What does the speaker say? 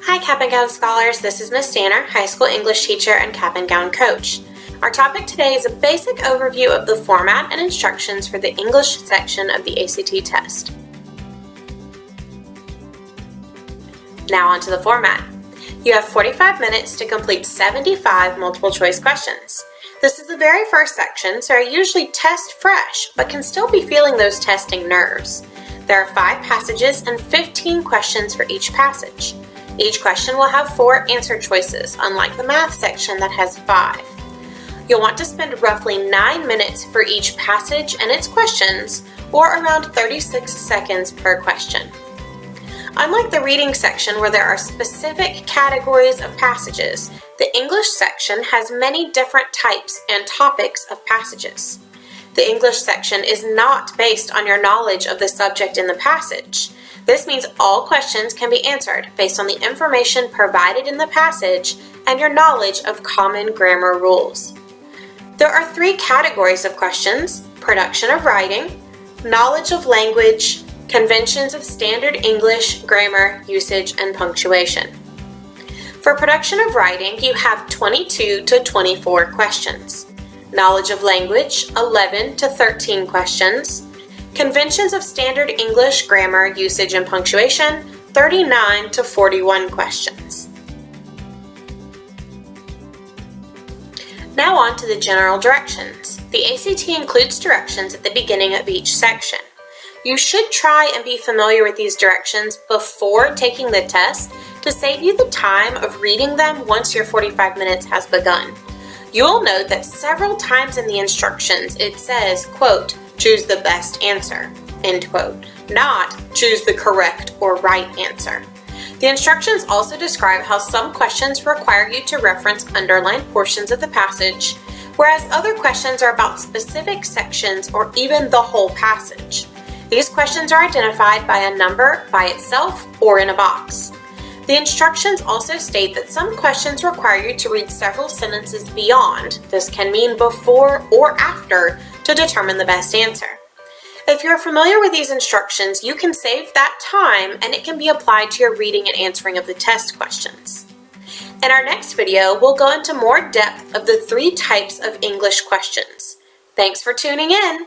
Hi Cap&GOWN scholars, this is Miss Danner, high school English teacher and Cap&GOWN coach. Our topic today is a basic overview of the format and instructions for the English section of the ACT test. Now onto the format. You have 45 minutes to complete 75 multiple choice questions. This is the very first section, so I usually test fresh, but can still be feeling those testing nerves. There are 5 passages and 15 questions for each passage. Each question will have 4 answer choices, unlike the math section that has 5. You'll want to spend roughly 9 minutes for each passage and its questions, or around 36 seconds per question. Unlike the reading section where there are specific categories of passages, the English section has many different types and topics of passages. The English section is not based on your knowledge of the subject in the passage. This means all questions can be answered based on the information provided in the passage and your knowledge of common grammar rules. There are 3 categories of questions: production of writing, knowledge of language, conventions of standard English, grammar, usage, and punctuation. For production of writing, you have 22 to 24 questions. Knowledge of language, 11 to 13 questions. Conventions of standard English, grammar, usage, and punctuation, 39 to 41 questions. Now on to the general directions. The ACT includes directions at the beginning of each section. You should try and be familiar with these directions before taking the test to save you the time of reading them once your 45 minutes has begun. You'll note that several times in the instructions it says, quote, choose the best answer, end quote, not choose the correct or right answer. The instructions also describe how some questions require you to reference underlined portions of the passage, whereas other questions are about specific sections or even the whole passage. These questions are identified by a number by itself or in a box. The instructions also state that some questions require you to read several sentences beyond, this can mean before or after, to determine the best answer. If you're familiar with these instructions, you can save that time and it can be applied to your reading and answering of the test questions. In our next video, we'll go into more depth of the 3 types of English questions. Thanks for tuning in.